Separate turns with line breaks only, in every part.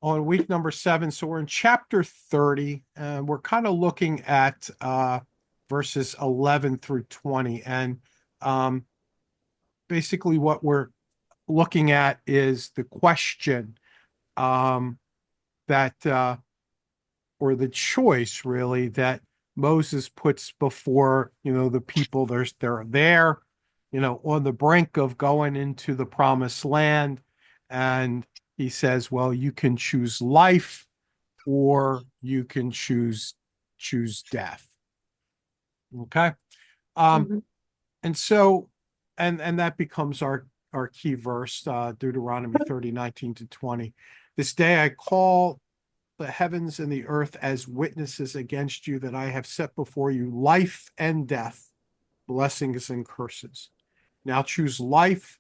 on week number 7. So we're in chapter 30, and we're kind of looking at verses 11 through 20. And um, basically, what we're looking at is the question that, or the choice, really, that Moses puts before, the people. They're there, on the brink of going into the promised land. And he says, well, you can choose life or you can choose death. Okay. Um,
Mhm.
and so, and that becomes our key verse, Deuteronomy 30:19-20. This day I call the heavens and the earth as witnesses against you that I have set before you life and death, blessings and curses. Now choose life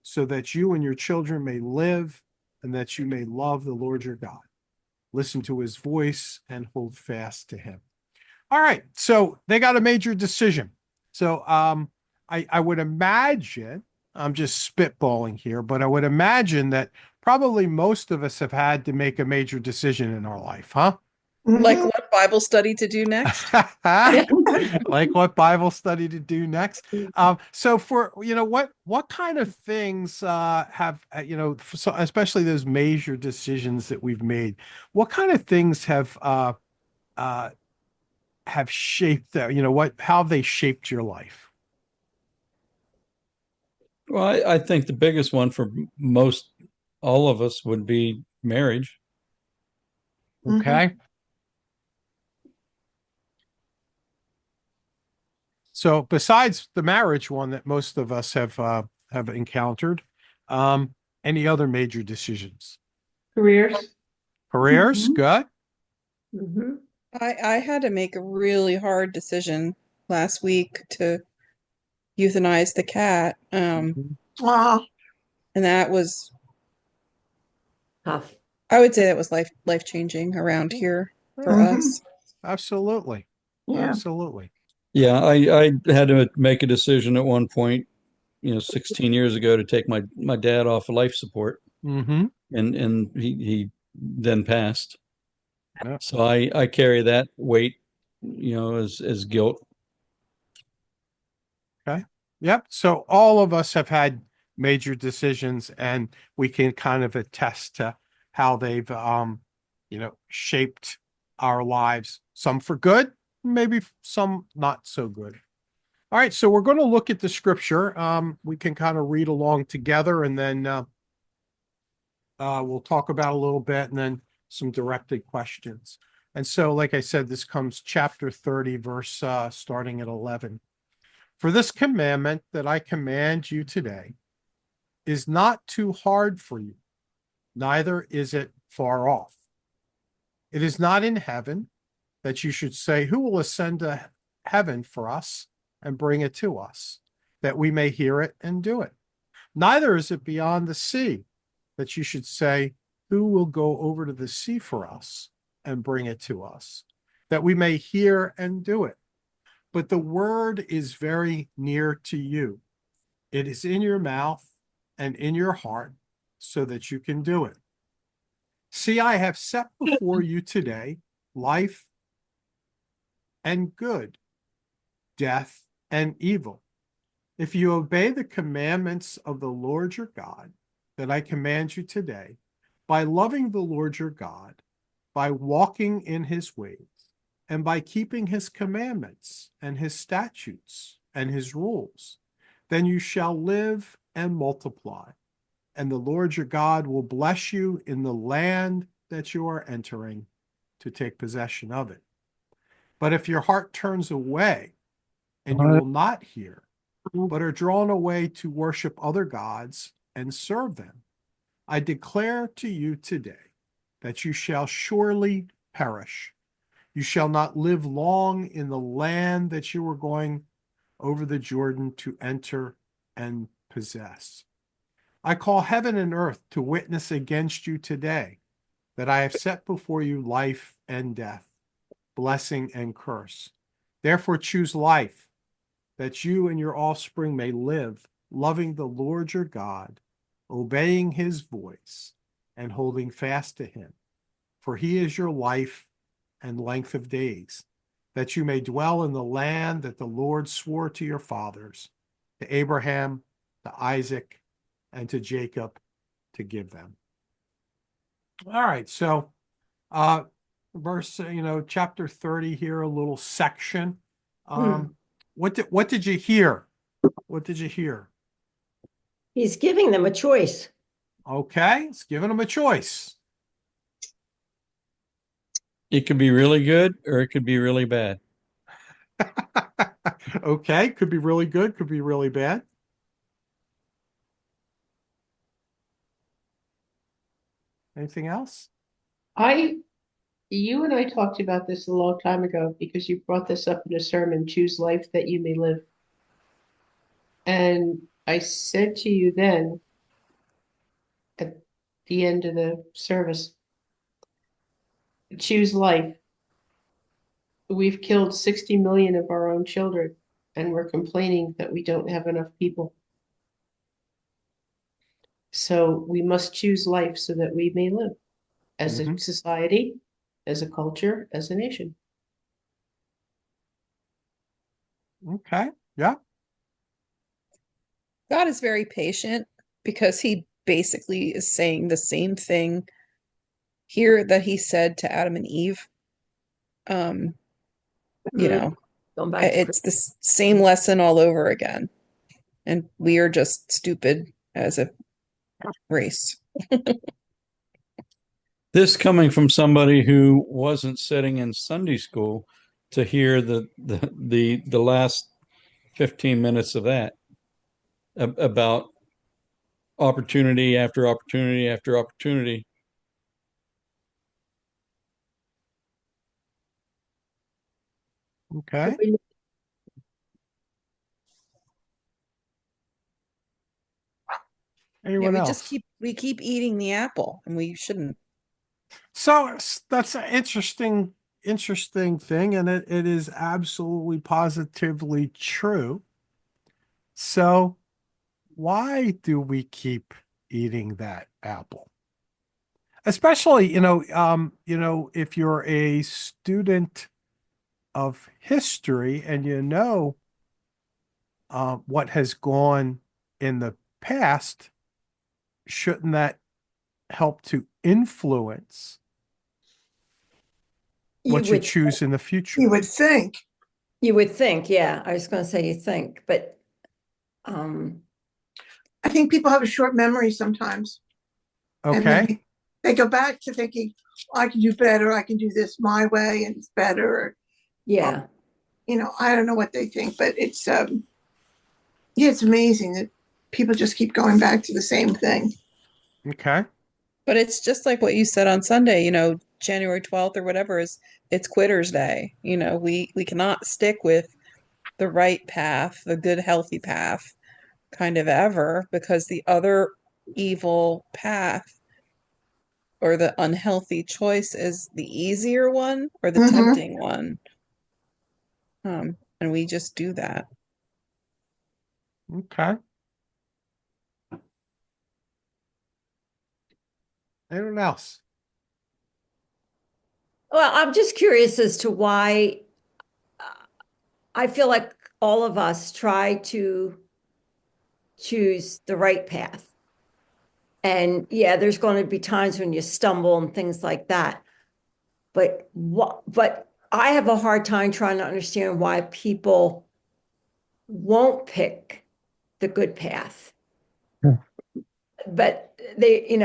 so that you and your children may live and that you may love the Lord your God. Listen to his voice and hold fast to him. All right. So they got a major decision. So I would imagine, I'm just spitballing here, but I would imagine that probably most of us have had to make a major decision in our life, huh?
Like
Mhm.
what Bible study to do next?
Like what Bible study to do next. So for what kind of things have so especially those major decisions that we've made, what kind of things uh have shaped that, how have they shaped your life?
Well, I think the biggest one for most all of us would be marriage.
Mhm.
Okay. So besides the marriage one that most of us have encountered, any other major decisions?
Careers.
Careers,
Mhm.
good.
Mhm.
I had to make a really hard decision last week to euthanize the cat.
Mhm.
Aw,
And that was,
tough.
I would say that was life changing around here for
Mhm.
us.
Absolutely.
Yeah.
Absolutely.
Yeah, I had to make a decision at one point, 16 years ago to take my dad off of life support,
Mm-hmm.
and he then passed.
Yeah.
So I carry that weight, as guilt.
Okay. Yep. So all of us have had major decisions, and we can kind of attest to how they've shaped our lives, some for good, maybe some not so good. All right, so we're going to look at the scripture. We can kind of read along together, and then we'll talk about a little bit, and then some directed questions. And so, like I said, this comes chapter 30, verse starting at 11. For this commandment that I command you today is not too hard for you, neither is it far off. It is not in heaven that you should say, who will ascend to heaven for us and bring it to us, that we may hear it and do it. Neither is it beyond the sea that you should say, who will go over to the sea for us and bring it to us, that we may hear and do it. But the word is very near to you. It is in your mouth and in your heart so that you can do it. See, I have set before you today life and good, death and evil. If you obey the commandments of the Lord your God that I command you today, by loving the Lord your God, by walking in his ways, and by keeping his commandments and his statutes and his rules, then you shall live and multiply, and the Lord your God will bless you in the land that you are entering to take possession of it. But if your heart turns away and you will not hear, but are drawn away to worship other gods and serve them, I declare to you today that you shall surely perish. You shall not live long in the land that you are going over the Jordan to enter and possess. I call heaven and earth to witness against you today that I have set before you life and death, blessing and curse. Therefore, choose life, that you and your offspring may live, loving the Lord your God, obeying his voice, and holding fast to him. For he is your life and length of days, that you may dwell in the land that the Lord swore to your fathers, to Abraham, to Isaac, and to Jacob, to give them. All right, so chapter 30 here, a little section. What did you hear? What did you hear?
He's giving them a choice.
Okay, it's giving them a choice.
It could be really good or it could be really bad.
Okay, could be really good, could be really bad. Anything else?
You and I talked about this a long time ago because you brought this up in a sermon, choose life that you may live. And I said to you then at the end of the service, choose life. We've killed 60 million of our own children, and we're complaining that we don't have enough people. So we must choose life so that we may live as a society, as a culture, as a nation.
Okay, yeah.
God is very patient because he basically is saying the same thing here that he said to Adam and Eve. You know,
Going back to
it's the same lesson all over again. And we are just stupid as a race.
This coming from somebody who wasn't sitting in Sunday school to hear the last 15 minutes of that about opportunity after opportunity after opportunity.
Okay.
Yeah,
Anyone
we
else?
just keep eating the apple, and we shouldn't.
So that's an interesting thing, and it is absolutely positively true. So why do we keep eating that apple? Especially, if you're a student of history and what has gone in the past, shouldn't that help to influence what you choose in the future?
You would think.
You would think, yeah. I was going to say you think, but
I think people have a short memory sometimes. And
Okay.
they go back to thinking, I can do better. I can do this my way and it's better.
yeah.
I don't know what they think, but it's it's amazing that people just keep going back to the same thing.
Okay.
But it's just like what you said on Sunday, January 12th or whatever it's Quitter's Day. We cannot stick with the right path, the good, healthy path kind of ever, because the other evil path or the unhealthy choice is the easier one or the tempting one. And we just do that.
Okay. Anyone else?
Well, I'm just curious as to why I feel like all of us try to choose the right path. And yeah, there's going to be times when you stumble and things like that. But I have a hard time trying to understand why people won't pick the good path. But they,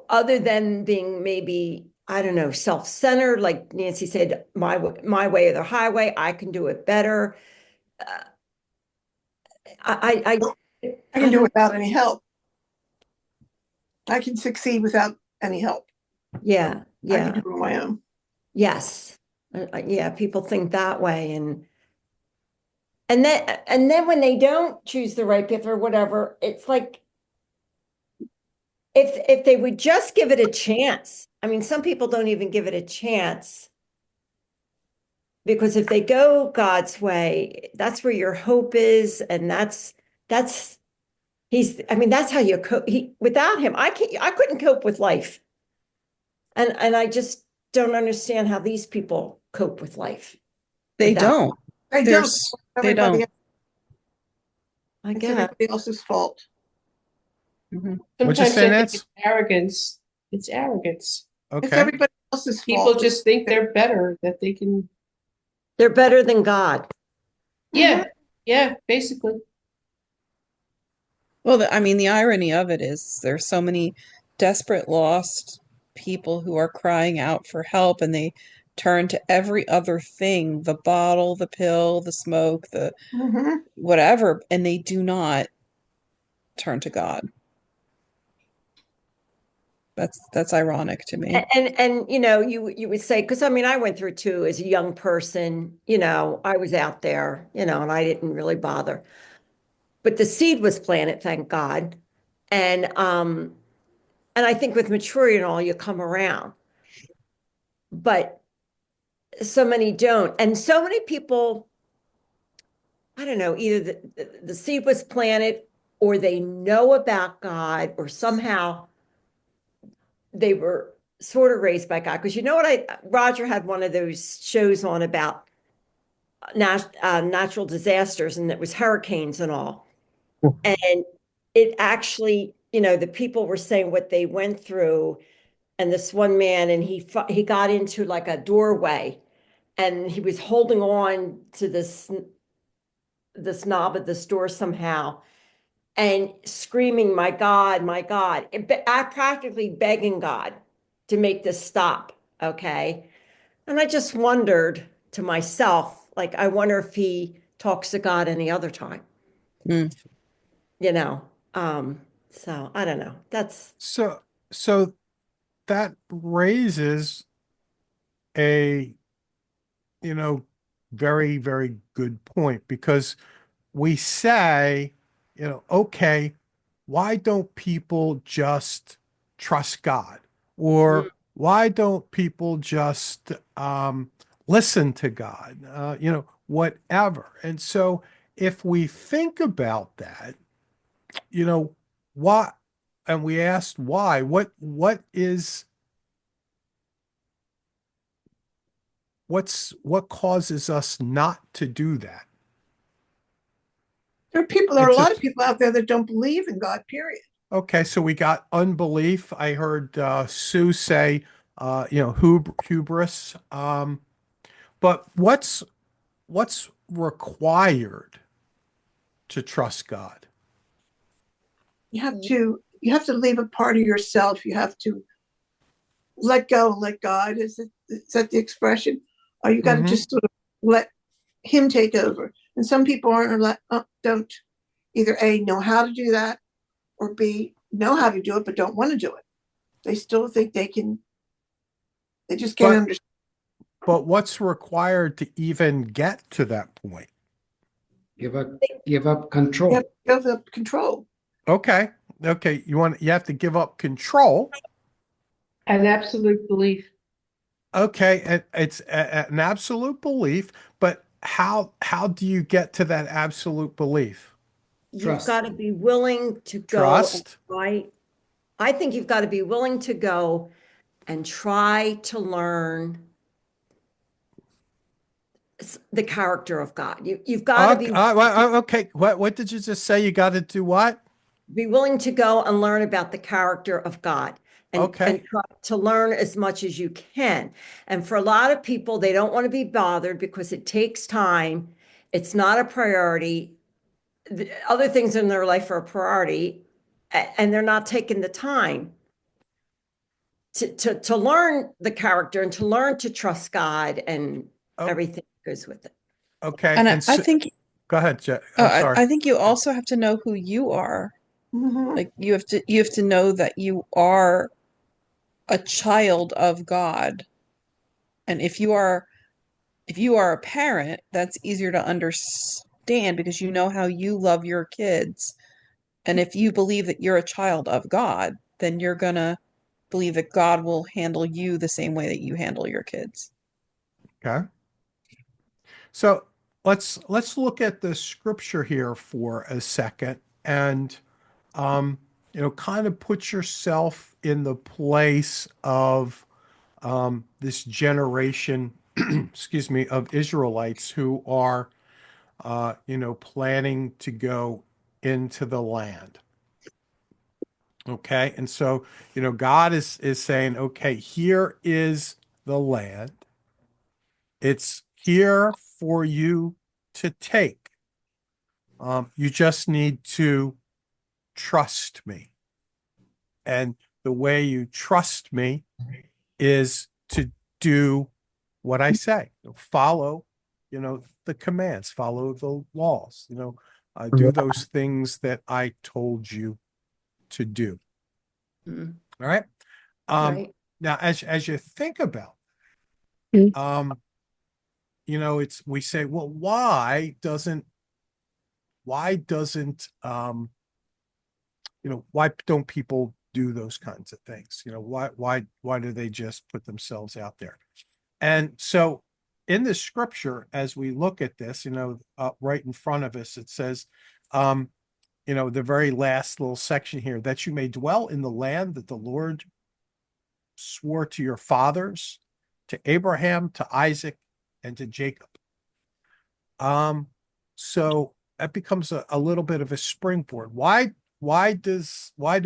other than being maybe, I don't know, self-centered, like Nancy said, my way or the highway, I can do it better. I
can do it without any help. I can succeed without any help.
Yeah.
I can do it on my own.
Yes. Yeah, people think that way. And then when they don't choose the right path or whatever, it's like, if they would just give it a chance. I mean, some people don't even give it a chance, because if they go God's way, that's where your hope is. And that's how you cope. Without him, I couldn't cope with life. And I just don't understand how these people cope with life
They
without,
don't.
I don't.
There's they
Everybody,
don't.
I
it's
guess.
everybody else's fault.
Mhm.
What'd you
Sometimes
say,
I think
Nance?
it's arrogance. It's arrogance.
It's
Okay.
everybody else's
People
fault.
just think they're better, that they can,
They're better than God.
yeah, yeah, basically.
Well, I mean, the irony of it is there's so many desperate, lost people who are crying out for help, and they turn to every other thing, the bottle, the pill, the smoke, the
Mhm.
whatever, and they do not turn to God. That's ironic to me.
And you know, you would say, because I mean, I went through too as a young person, you know, I was out there, you know, and I didn't really bother. But the seed was planted, thank God. And and I think with maturity and all, you come around. But so many don't. And so many people, I don't know, either the seed was planted or they know about God or somehow they were sort of raised by God. Because you know what, Roger had one of those shows on about natural disasters, and it was hurricanes and all. And it actually, you know, the people were saying what they went through. And this one man, and he got into like a doorway, and he was holding on to this knob of this door somehow, and screaming, my God," I practically begging God to make this stop. Okay. And I just wondered to myself, like, I wonder if he talks to God any other time,
Mm.
you know? So I don't know. That's,
So that raises a, you know, very, very good point because we say, okay, why don't people just trust God?
mm,
Or why don't people just listen to God? Whatever. And so if we think about that, why, and we asked why, what causes us not to do that?
There are a
It's a
lot of people out there that don't believe in God, period.
Okay, so we got unbelief. I heard Sue say, hubris. But what's required to trust God?
You have to leave a part of yourself. You have to let go and let God. Is that the expression? Or you got to
Hmm.
just sort of let Him take over. And some people don't either A, know how to do that, or B, know how to do it but don't want to do it. They still think they can. They just can't
But
understand.
but what's required to even get to that point?
Give up, give up control.
You have the control.
Okay, okay, you have to give up control.
An absolute belief.
Okay, and it's an absolute belief, but how do you get to that absolute belief?
you've
Trust.
got to be willing to go and
Trust.
try. I think you've got to be willing to go and try to learn the character of God. You've got to
Okay. What did you just say? You got to do what?
be willing to go and learn about the character of God, and
Okay.
try to learn as much as you can. And for a lot of people, they don't want to be bothered because it takes time. It's not a priority. Other things in their life are a priority, and they're not taking the time to learn the character and to learn to trust God and
Oh,
everything that goes with it.
okay.
And
And
I
so,
think
go ahead, Jeff.
oh,
I'm sorry.
I think you also have to know who you are.
Mhm.
Like you have to know that you are a child of God. And if you are a parent, that's easier to understand because you know how you love your kids. And if you believe that you're a child of God, then you're gonna believe that God will handle you the same way that you handle your kids.
Okay. So let's look at the scripture here for a second and kind of put yourself in the place of this generation, excuse me, of Israelites who are, planning to go into the land. Okay. And so, God is saying, okay, here is the land. It's here for you to take. You just need to trust me. And the way you trust me is to do what I say. Follow, the commands, follow the laws, do those things that I told you to do.
Mhm.
All right.
Right.
Now, as you think about,
Mm.
we say, well, why don't people do those kinds of things? Why do they just put themselves out there? And so in the scripture, as we look at this, right in front of us, it says, the very last little section here, that you may dwell in the land that the Lord swore to your fathers, to Abraham, to Isaac, and to Jacob. So that becomes a little bit of a springboard. Why do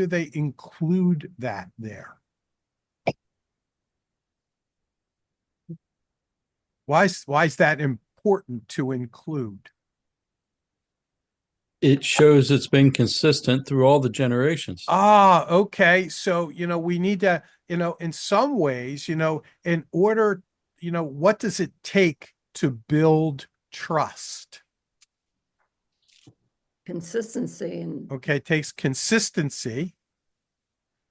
they include that there? Why is that important to include?
It shows it's been consistent through all the generations.
Okay. So, we need to, in some ways, in order, what does it take to build trust?
Consistency and
Okay. It takes consistency.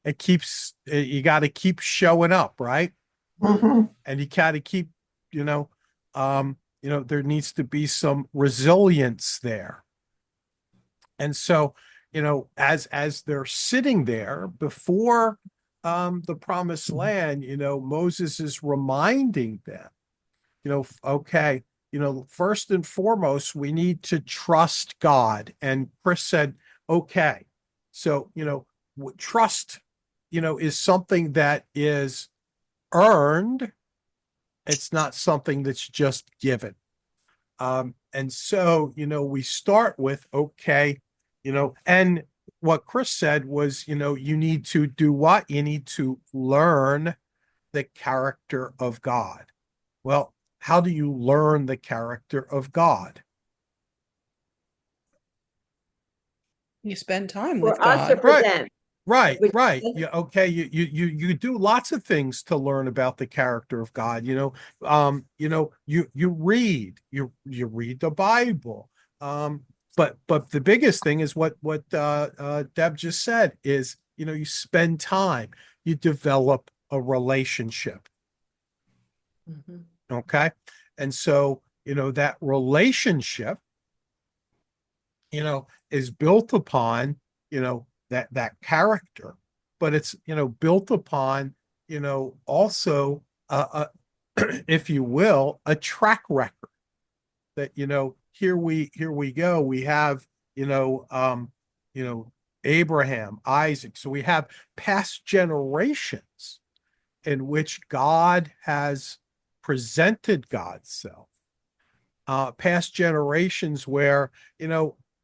You got to keep showing up, right?
Mhm.
And you got to keep, there needs to be some resilience there. And so, as they're sitting there before the promised land, Moses is reminding them, okay, first and foremost, we need to trust God. And Chris said, okay, so, trust, is something that is earned. It's not something that's just given. And so, we start with, okay, and what Chris said was, you need to do what? You need to learn the character of God. Well, how do you learn the character of God?
You spend time with
for us or
God.
for
Right.
them.
Right,
Which-
right. Yeah, okay. You do lots of things to learn about the character of God. You read the Bible. But the biggest thing is what Deb just said is, you spend time, you develop a relationship.
Mhm.
Okay. And so, that relationship, is built upon, that character, but it's, built upon, also, if you will, a track record that, here we go. We have, Abraham, Isaac. So we have past generations in which God has presented God's self. Past generations where,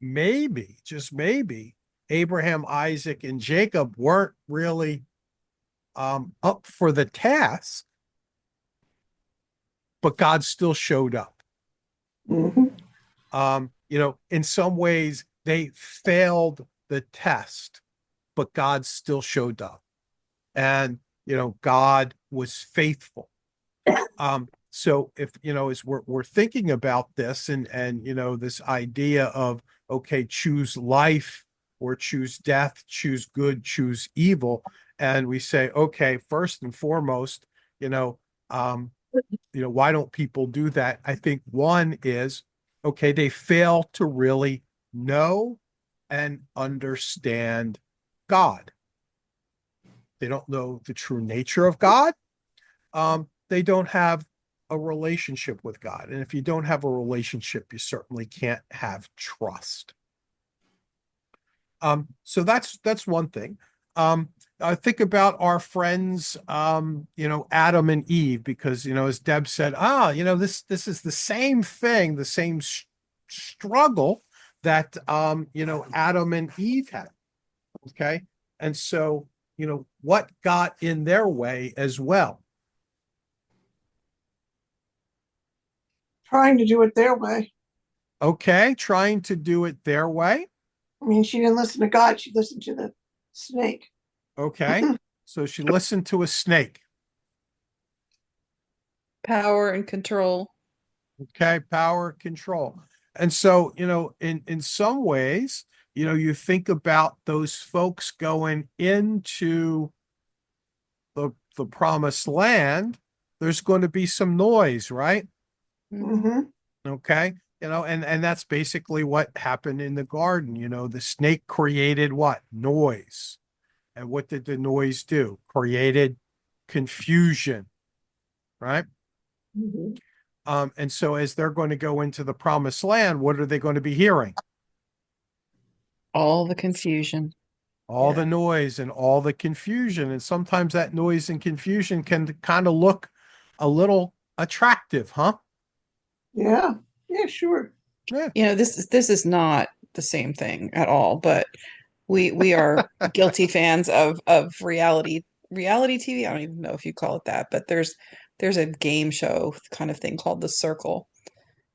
maybe, just maybe, Abraham, Isaac, and Jacob weren't really up for the task, but God still showed up.
Mhm.
In some ways, they failed the test, but God still showed up. And, God was faithful. So if, as we're thinking about this and this idea of, okay, choose life or choose death, choose good, choose evil, and we say, okay, first and foremost, why don't people do that? I think one is, okay, they fail to really know and understand God. They don't know the true nature of God. They don't have a relationship with God. And if you don't have a relationship, you certainly can't have trust. So that's one thing. think about our friends, Adam and Eve, because, as Deb said, this is the same thing, the same struggle that, Adam and Eve had. Okay. And so, what got in their way as well?
Trying to do it their way.
Okay. Trying to do it their way.
I mean, she didn't listen to God, she listened to the snake.
Okay. So she listened to a snake.
Power and control.
Okay. Power, control. And so, in some ways, you think about those folks going into the promised land, there's going to be some noise, right?
Hmm.
Okay. And that's basically what happened in the garden. The snake created what? Noise. And what did the noise do? Created confusion, right?
Mhm.
And so as they're going to go into the promised land, what are they going to be hearing?
All the confusion.
All
Yeah.
the noise and all the confusion. And sometimes that noise and confusion can kind of look a little attractive, huh?
Yeah, yeah, sure.
Yeah.
This is not the same thing at all, but we are guilty fans of reality TV. I don't even know if you call it that, but there's a game show kind of thing called The Circle,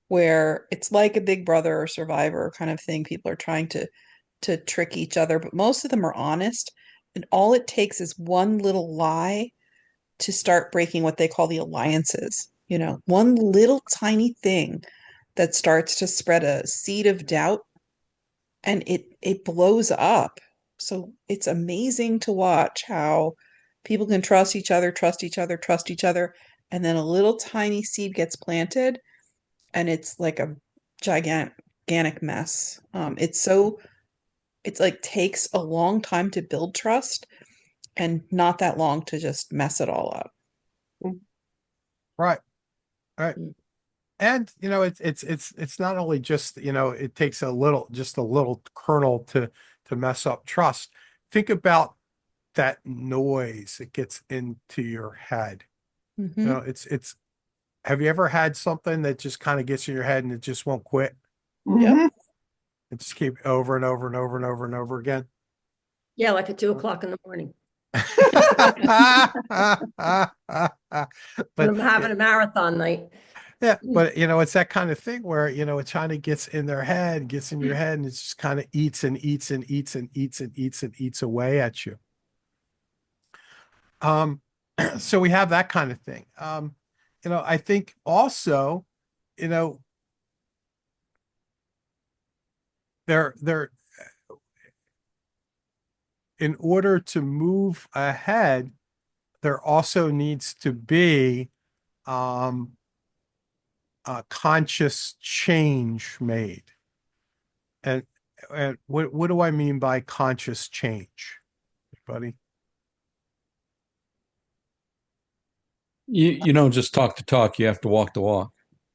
where it's like a Big Brother or Survivor kind of thing. People are trying to trick each other, but most of them are honest. And all it takes is one little lie to start breaking what they call the alliances. One little tiny thing that starts to spread a seed of doubt, and it blows up. So it's amazing to watch how people can trust each other, trust each other, trust each other, and then a little tiny seed gets planted, and it's like a gigantic mess. It's like takes a long time to build trust and not that long to just mess it all up.
Right. Right.
Mm.
And it's not only just, it takes just a little kernel to mess up trust. Think about that noise that gets into your head.
Mhm.
It's have you ever had something that just kind of gets in your head and it just won't quit?
Yep.
Hmm.
It just keep over and over and over and over and over again.
Yeah, like at 2 o'clock in the morning when
But
I'm having a marathon night.
yeah, but it's that kind of thing where, it kind of gets in their head, gets in your head, and it just kind of eats and eats and eats and eats and eats and eats away at you. Um, so we have that kind of thing. I think also, you know, there in order to move ahead, there also needs to be um a conscious change made. And what do I mean by conscious change, buddy?
You don't just talk the talk, you have to walk the walk.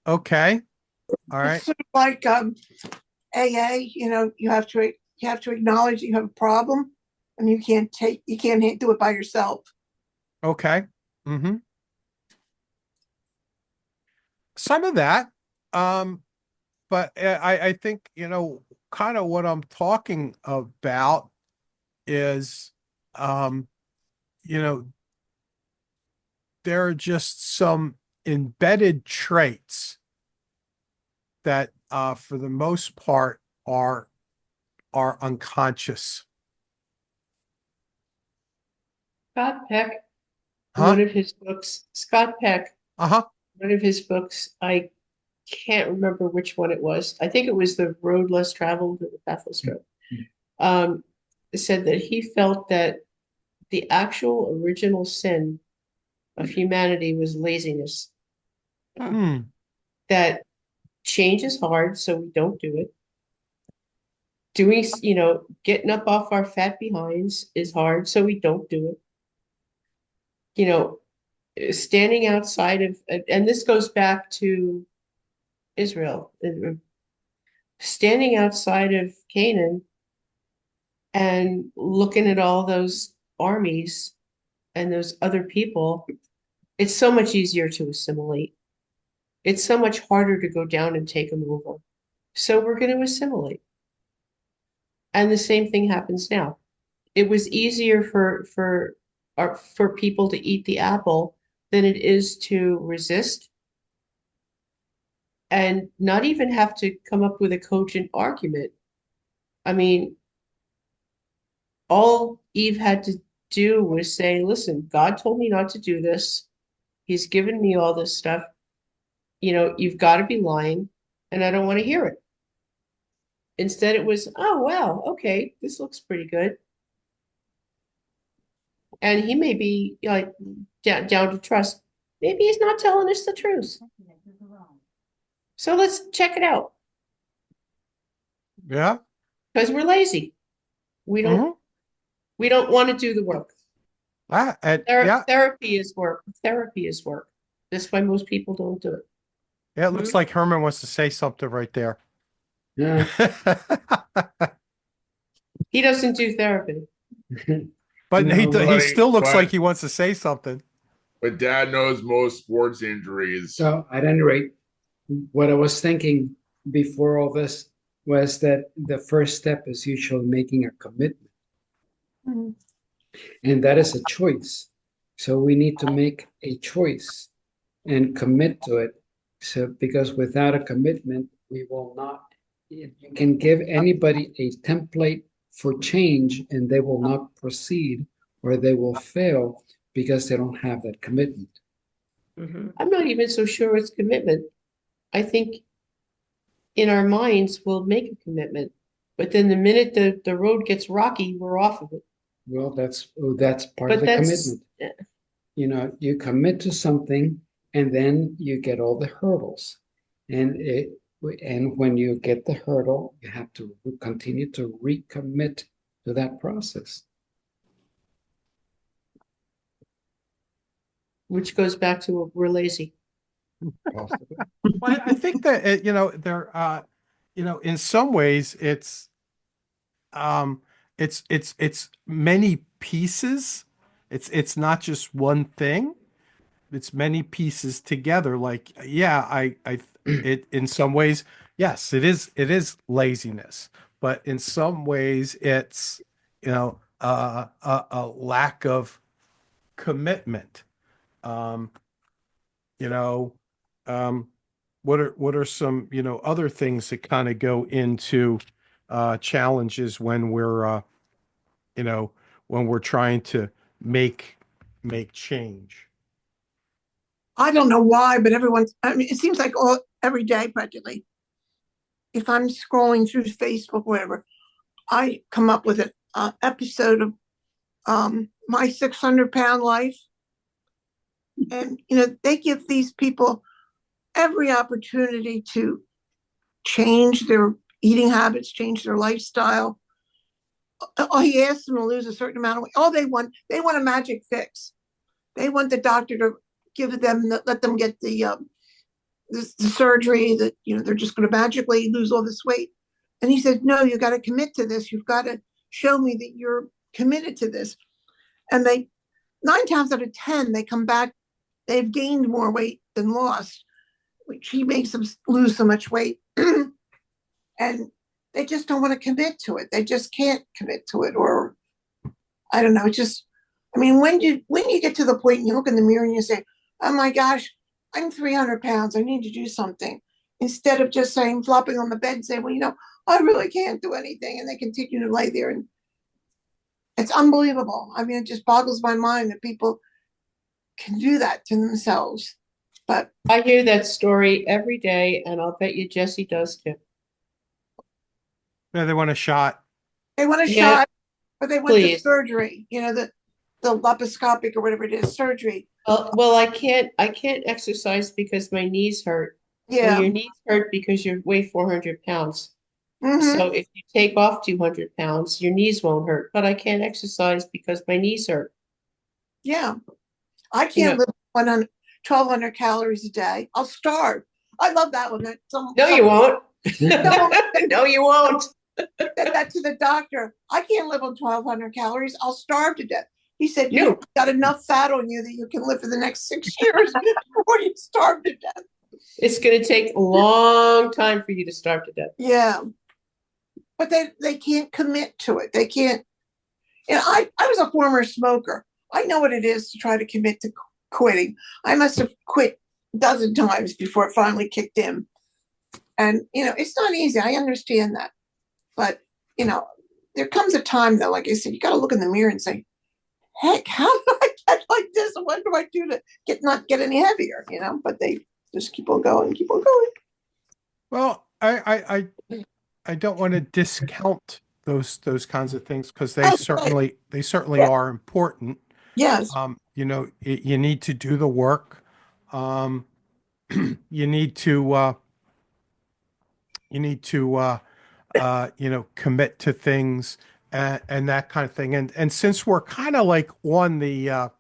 Okay. All
It's
right.
sort of like AA, you have to acknowledge that you have a problem and you can't do it by yourself.
Okay. Mm-hmm. Some of that. But I think, kind of what I'm talking about is, um, you know, there are just some embedded traits that, for the most part, are unconscious.
Scott Peck,
Huh?
Scott Peck,
Uh-huh.
one of his books, I can't remember which one it was. I think it was The Road Less Traveled or The Path Less Traveled. Um, said that he felt that the actual original sin of humanity was laziness.
Hmm.
That change is hard, so we don't do it. Getting up off our fat behinds is hard, so we don't do it. Standing outside of, and this goes back to Israel, standing outside of Canaan and looking at all those armies and those other people, it's so much easier to assimilate. It's so much harder to go down and take them over. So we're going to assimilate. And the same thing happens now. It was easier for people to eat the apple than it is to resist and not even have to come up with a cogent argument. I mean, all Eve had to do was say, listen, God told me not to do this. He's given me all this stuff. You know, you've got to be lying, and I don't want to hear it. Instead, it was, oh, wow, okay, this looks pretty good. And he may be like down to trust. Maybe he's not telling us the truth. So let's check it out
Yeah.
because we're lazy. We don't want to do the work.
Yeah.
Therapy is work. Therapy is work. That's why most people don't do it.
Yeah. It looks like Herman wants to say something right there.
Yeah.
He doesn't do therapy.
But
No,
he still looks
but-
like he wants to say something.
But Dad knows most sports injuries.
So at any rate, what I was thinking before all this was that the first step is usually making a commitment.
Mhm.
And that is a choice. So we need to make a choice and commit to it. So because without a commitment, we will not, you can give anybody a template for change and they will not proceed or they will fail because they don't have that commitment.
I'm not even so sure it's commitment. I think in our minds we'll make a commitment, but then the minute the road gets rocky, we're off of it.
Well, that's part
But
of the
that's
commitment. You know, you commit to something and then you get all the hurdles. And when you get the hurdle, you have to continue to recommit to that process.
which goes back to we're lazy.
Well, I think that in some ways it's many pieces. It's not just one thing. It's many pieces together. Like, yeah, it in some ways, yes, it is laziness, but in some ways it's a lack of commitment. Um, you know, what are some, other things that kind of go into challenges when we're trying to make change?
I don't know why, but I mean, it seems like every day practically, if I'm scrolling through Facebook, whatever, I come up with an episode of My 600-Pound Life. And, they give these people every opportunity to change their eating habits, change their lifestyle. Oh, he asked them to lose a certain amount of weight. Oh, they want a magic fix. They want the doctor to let them get the surgery that, they're just going to magically lose all this weight. And he said, no, you got to commit to this. You've got to show me that you're committed to this. And 9 times out of 10, they come back, they've gained more weight than lost, which he makes them lose so much weight. And they just don't want to commit to it. They just can't commit to it. Or I don't know. When you get to the point and you look in the mirror and you say, oh my gosh, I'm 300 pounds. I need to do something. Instead of just flopping on the bed and saying, well, I really can't do anything. And they continue to lay there. And it's unbelievable. I mean, it just boggles my mind that people can do that to themselves. But
I hear that story every day, and I'll bet you Jesse does too.
Yeah, they want a shot.
they want a
Yeah,
shot, or they want the
please.
surgery, the laparoscopic or whatever it is, surgery.
Well, I can't exercise because my knees hurt. Well,
Yeah.
your knees hurt because you weigh 400 pounds.
Mhm.
So if you take off 200 pounds, your knees won't hurt. But I can't exercise because my knees hurt.
Yeah. I can't live 1,200 calories a day. I'll starve. I love that one.
No, you won't.
Someone
No, you won't.
said that to the doctor. I can't live on 1,200 calories. I'll starve to death. He said,
No.
"You got enough fat on you that you can live for the next 6 years before you starve to death."
It's going to take a long time for you to starve to death.
Yeah. But they can't commit to it. They can't. I was a former smoker. I know what it is to try to commit to quitting. I must have quit a dozen times before it finally kicked in. And, it's not easy. I understand that. But, there comes a time though, like I said, you got to look in the mirror and say, heck, how do I get like this? And what do I do to not get any heavier, But they just keep on going, keep on going.
Well, I don't want to discount those kinds of things because
Oh,
they certainly
yeah.
are important.
Yes.
You need to do the work. Um, you need to commit to things and that kind of thing. And since we're kind of like on the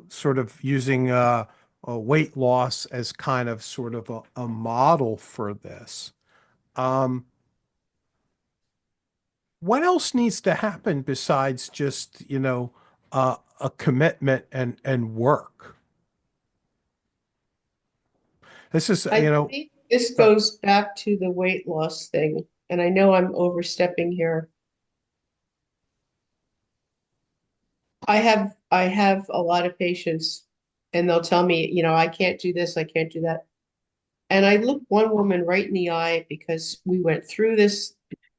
sort of using a weight loss as kind of sort of a model for this. Um, what else needs to happen besides just, a commitment and work? This is,
I think this goes back to the weight loss thing, and I know I'm overstepping here. I have a lot of patients, and they'll tell me, I can't do this, I can't do that. And I look one woman right in the eye because we went through this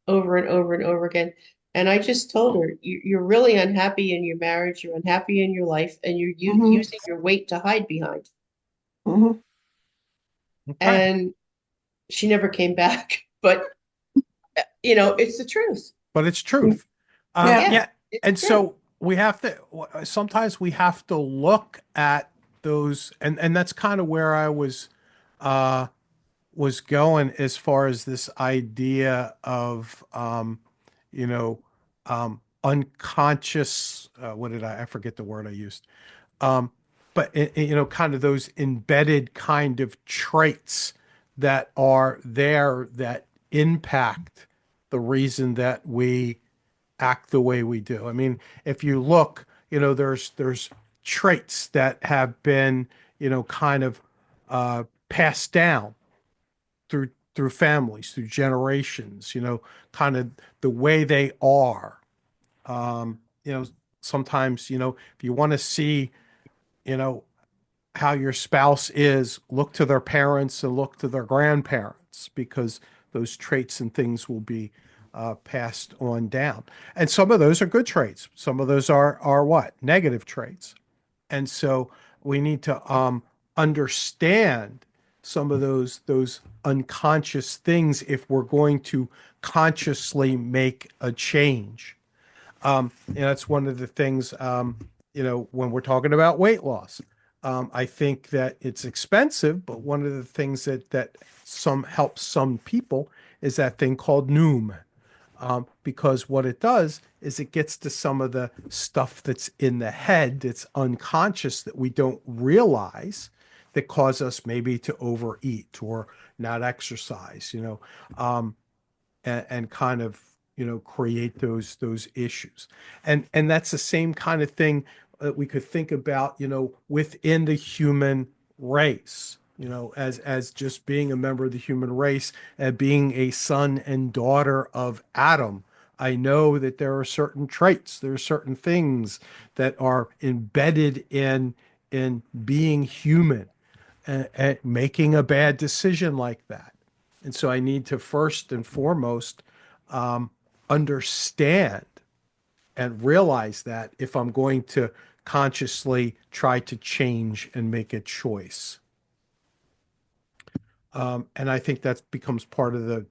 over and over and over again. And I just told her, you're really unhappy in your marriage, you're unhappy in your life, and you're
Mhm.
using your weight to hide behind.
Mhm.
okay.
And she never came back. But, it's the truth.
But it's truth.
Yeah.
Yeah.
It's
And
true.
so sometimes we have to look at those, and that's kind of where I uh, was going as far as this idea of, unconscious, I forget the word I used. Um, but kind of those embedded kind of traits that are there that impact the reason that we act the way we do. I mean, if you look, there's traits that have been, kind of passed down through families, through generations, kind of the way they are. Um, you know, Sometimes, if you want to see, you know, how your spouse is, look to their parents and look to their grandparents because those traits and things will be passed on down. And some of those are good traits. Some of those are what? Negative traits. And so we need to understand some of those unconscious things if we're going to consciously make a change. That's one of the things, when we're talking about weight loss. I think that it's expensive, but one of the things that some helps some people is that thing called Noom. Because what it does is it gets to some of the stuff that's in the head that's unconscious that we don't realize that cause us maybe to overeat or not exercise, and kind of create those issues, and that's the same kind of thing that we could think about within the human race, as just being a member of the human race and being a son and daughter of Adam. I know that there are certain traits, there are certain things that are embedded in being human and making a bad decision like that. And so I need to first and foremost understand and realize that if I'm going to consciously try to change and make a choice. And I think that becomes part of the,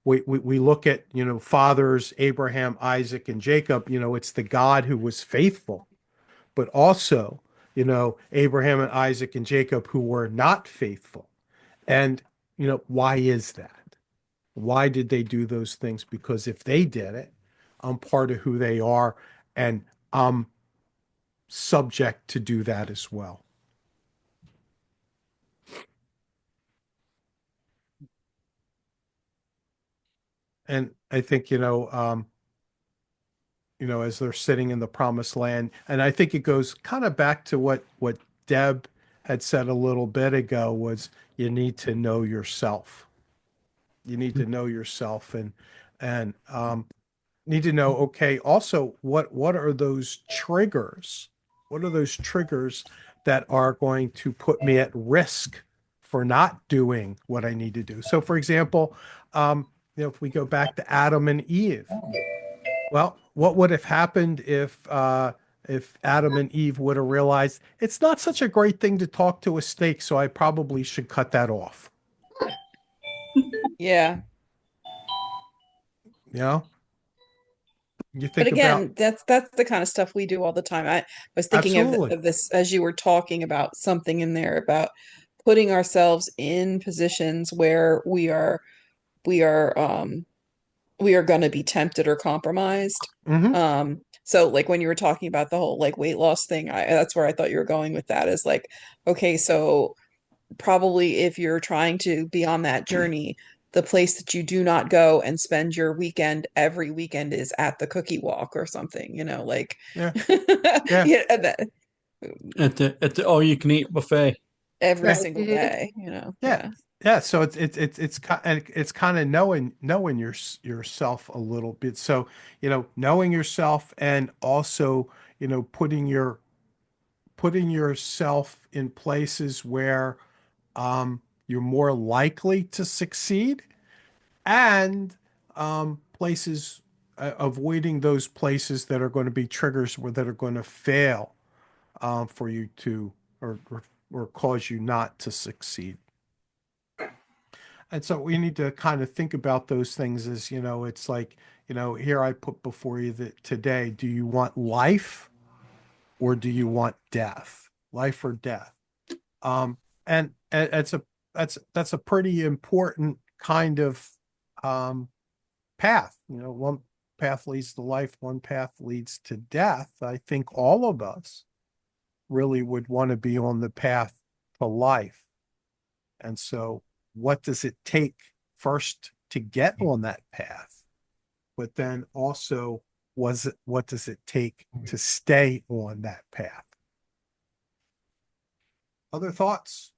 we look at, fathers, Abraham, Isaac, and Jacob, it's the God who was faithful, but also, Abraham and Isaac and Jacob who were not faithful. And, why is that? Why did they do those things? Because if they did it, I'm part of who they are, and I'm subject to do that as well. And I think, as they're sitting in the promised land. And I think it goes kind of back to what Deb had said a little bit ago was you need to know yourself. You need to know yourself and need to know, okay, also what are those triggers? What are those triggers that are going to put me at risk for not doing what I need to do? So for example, if we go back to Adam and Eve, well, what would have happened if Adam and Eve would have realized it's not such a great thing to talk to a snake, so I probably should cut that off.
Yeah.
You know, you
But
think about
again, that's the kind of stuff we do all the time. I was thinking
absolutely.
of this as you were talking about something in there about putting ourselves in positions where we are we are going to be tempted or compromised.
Hmm.
So like when you were talking about the whole like weight loss thing, that's where I thought you were going with that is like, okay, so probably if you're trying to be on that journey, the place that you do not go and spend your weekend every weekend is at the cookie walk or something, like
Yeah, yeah,
yeah,
At the all you can eat buffet.
every
yeah,
single
Mhm.
day,
yeah,
yeah.
yeah. So it's kind of knowing yourself a little bit. So knowing yourself and also putting yourself in places where you're more likely to succeed and places avoiding those places that are going to be triggers where that are going to fail for you to or cause you not to succeed. And so we need to kind of think about those things as, it's like, here I put before you that today, do you want life or do you want death? Life or death? And that's a pretty important kind of path. One path leads to life, one path leads to death. I think all of us really would want to be on the path to life. And so, what does it take first to get on that path? But then also, what does it take to stay on that path? Other thoughts?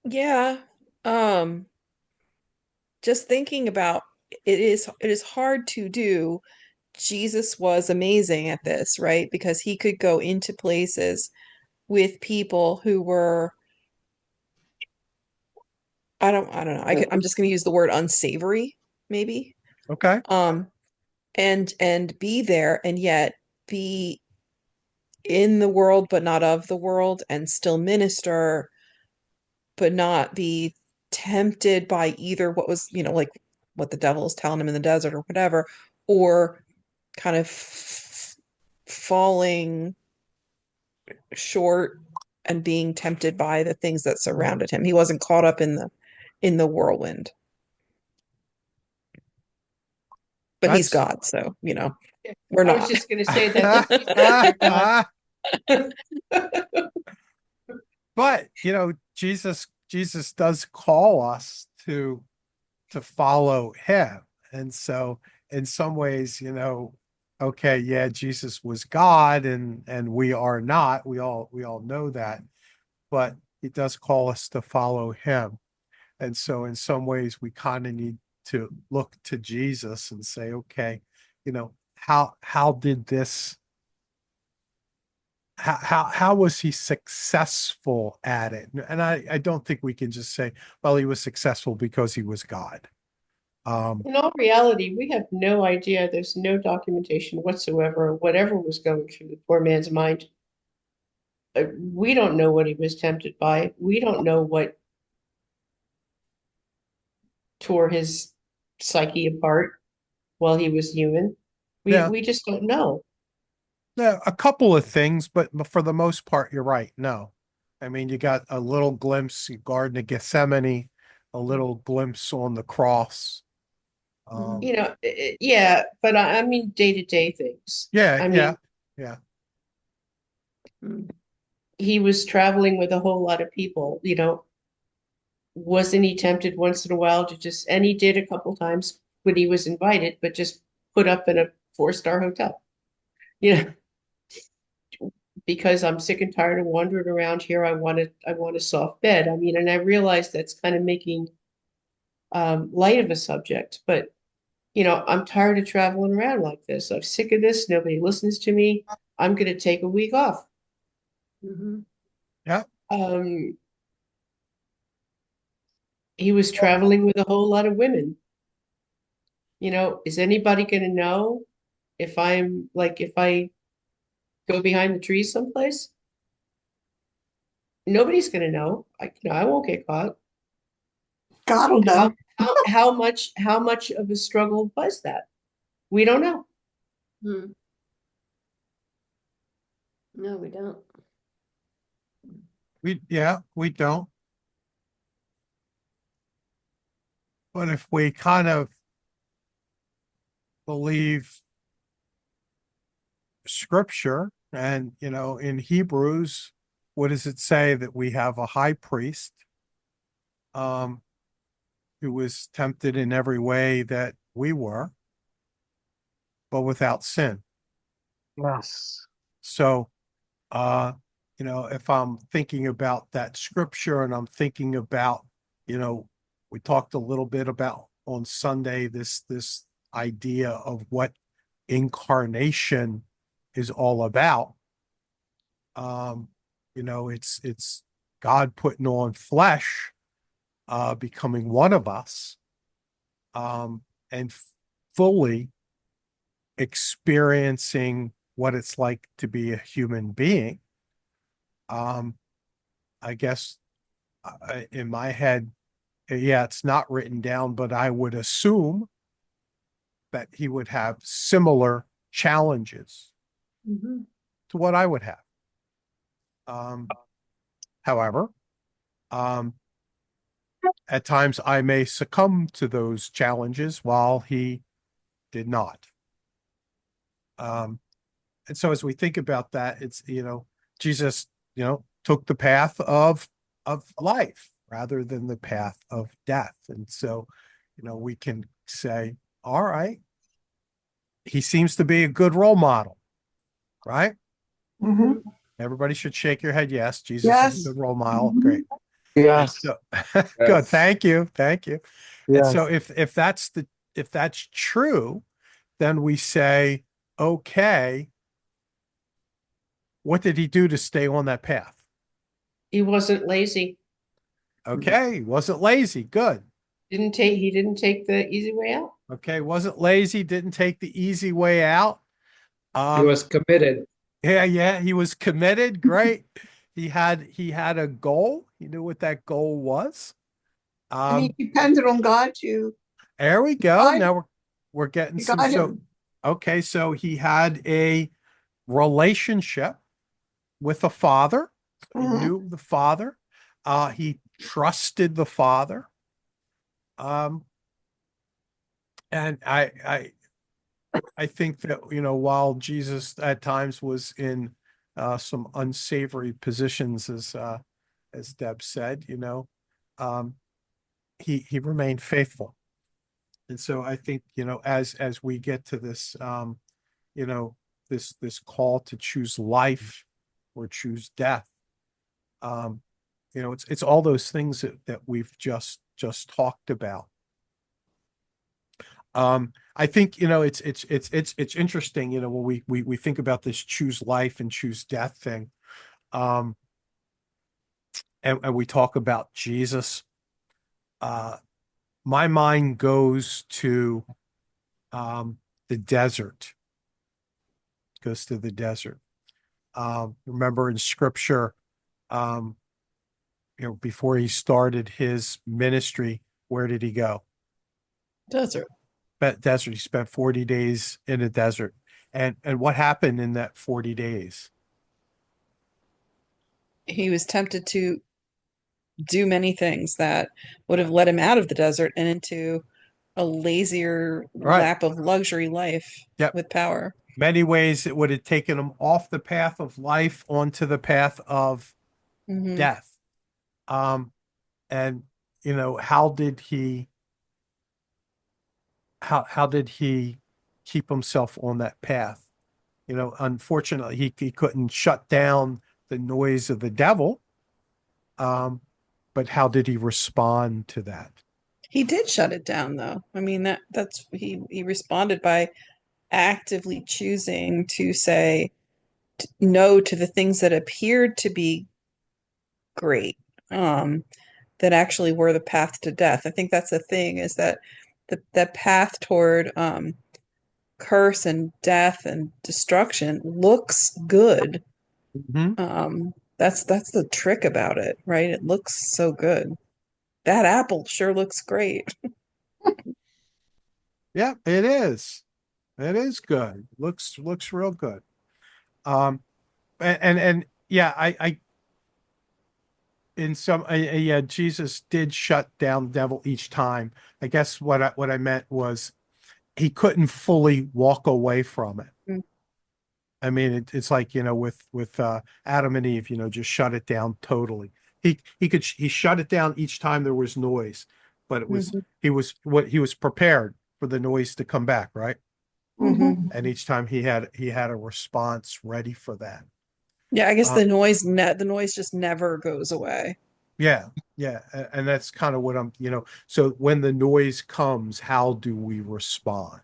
Yeah. Um, just thinking about it is hard to do. Jesus was amazing at this, right? Because he could go into places with people who were I don't know. I'm just going to use the word unsavory, maybe.
Okay.
Um, and be there and yet be in the world but not of the world and still minister but not be tempted by either what was, like what the devil is telling him in the desert or whatever, or kind of falling short and being tempted by the things that surrounded him. He wasn't caught up in the whirlwind. But he's
That's
God, so,
Yeah.
we're
I was
not.
just going to say that they're God.
but Jesus does call us to follow him. And so in some ways, okay, yeah, Jesus was God and we are not. We all know that, but he does call us to follow him. And so in some ways we kind of need to look to Jesus and say, okay, how did this how was he successful at it? And I don't think we can just say, well, he was successful because he was God.
In all reality, we have no idea. There's no documentation whatsoever of whatever was going through the poor man's mind. We don't know what he was tempted by. We don't know what tore his psyche apart while he was human. We
Yeah,
we just don't know.
yeah, a couple of things, but for the most part, you're right. No, I mean, you got a little glimpse in Garden of Gethsemane, a little glimpse on the cross. Um,
Yeah, but I mean day-to-day things.
yeah,
I
yeah,
mean,
yeah,
he was traveling with a whole lot of people, wasn't he tempted once in a while to just, and he did a couple times when he was invited, but just put up in a 4-star hotel, you know, because I'm sick and tired of wandering around here. I want a soft bed. I mean, and I realize that's kind of making light of a subject, but I'm tired of traveling around like this. I'm sick of this. Nobody listens to me. I'm going to take a week off.
Mhm.
Yeah.
Um, he was traveling with a whole lot of women. Is anybody going to know if I go behind the trees someplace? Nobody's going to know. I won't get caught.
God will know.
How much of a struggle was that? We don't know.
Hmm. No, we don't.
We don't. But if we kind of believe scripture and, in Hebrews, what does it say? That we have a high priest, um, who was tempted in every way that we were, but without sin.
Yes.
So, uh, if I'm thinking about that scripture and I'm thinking about, we talked a little bit about on Sunday, this idea of what incarnation is all about. It's God putting on flesh, becoming one of us, and fully experiencing what it's like to be a human being. I guess, in my head, yeah, it's not written down, but I would assume that he would have similar challenges
Mhm.
to what I would have. Um, However, um, at times I may succumb to those challenges while he did not. And so as we think about that, it's, Jesus, took the path of life rather than the path of death. And so, we can say, all right, he seems to be a good role model, right?
Mhm.
Everybody should shake your head. Yes, Jesus is
Yes.
a good role model.
Mhm.
Great. And
Yes.
so, good.
Yes.
Thank you. Thank you. And so
Yes.
if that's true, then we say, okay, what did he do to stay on that path?
He wasn't lazy.
Okay, wasn't lazy. Good.
He didn't take the easy way out.
Okay, wasn't lazy, didn't take the easy way out.
He was committed.
Yeah, he was committed. Great. He had a goal. He knew what that goal was.
And he
Um,
depended on God
there we
to
go.
guide,
Now we're getting
to
some.
guide
So,
him.
okay, so he had a relationship with the father. He
Mhm.
knew the father. He trusted the father. Um, and I think that, while Jesus at times was in, some unsavory positions, as Deb said, um, he remained faithful. And so I think, as we get to this, you know this call to choose life or choose death, um, it's all those things that we've just talked about. I think, it's interesting, when we think about this choose life and choose death thing, um, and we talk about Jesus. Uh, my mind goes to, the desert. Goes to the desert. Remember in Scripture, um, before he started his ministry, where did he go?
Desert.
Desert. He spent 40 days in a desert. And what happened in that 40 days?
He was tempted to do many things that would have led him out of the desert and into a lazier
Right.
lap of luxury life
Yep.
with power.
Many ways it would have taken him off the path of life onto the path of
Hmm.
death. Um, and how did he keep himself on that path? Unfortunately, he couldn't shut down the noise of the devil. But how did he respond to that?
He did shut it down, though. I mean, that's he responded by actively choosing to say no to the things that appeared to be great, that actually were the path to death. I think that's the thing, is that the path toward curse and death and destruction looks good. That's the trick about it, right? It looks so good. That apple sure looks great.
Yeah, it is. It is good. Looks real good. And yeah, I in some yeah, Jesus did shut down the devil each time. I guess what I meant was he couldn't fully walk away from it.
Mm.
I mean, it's like, with Adam and Eve, just shut it down totally. He shut it down each time there was noise, but he was prepared for the noise to come back, right?
Mhm.
And each time he had a response ready for that.
Yeah, I guess
Uh,
the noise just never goes away.
yeah, yeah, and that's kind of what so when the noise comes, how do we respond?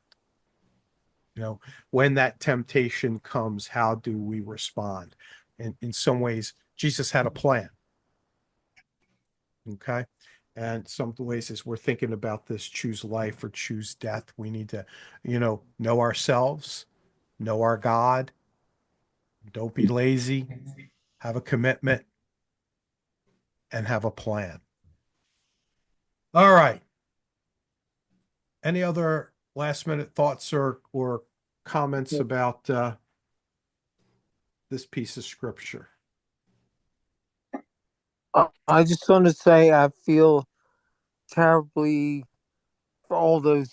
When that temptation comes, how do we respond? And in some ways, Jesus had a plan. Okay. And some ways, as we're thinking about this, choose life or choose death, we need to, know ourselves, know our God. Don't be lazy, have a commitment, and have a plan. All right. Any other last minute thoughts or comments about this piece of scripture?
I just want to say I feel terribly for all those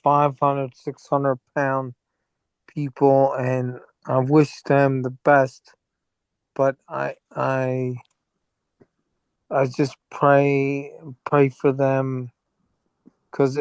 500, 600 pound people, and I wish them the best. But I just pray for them, because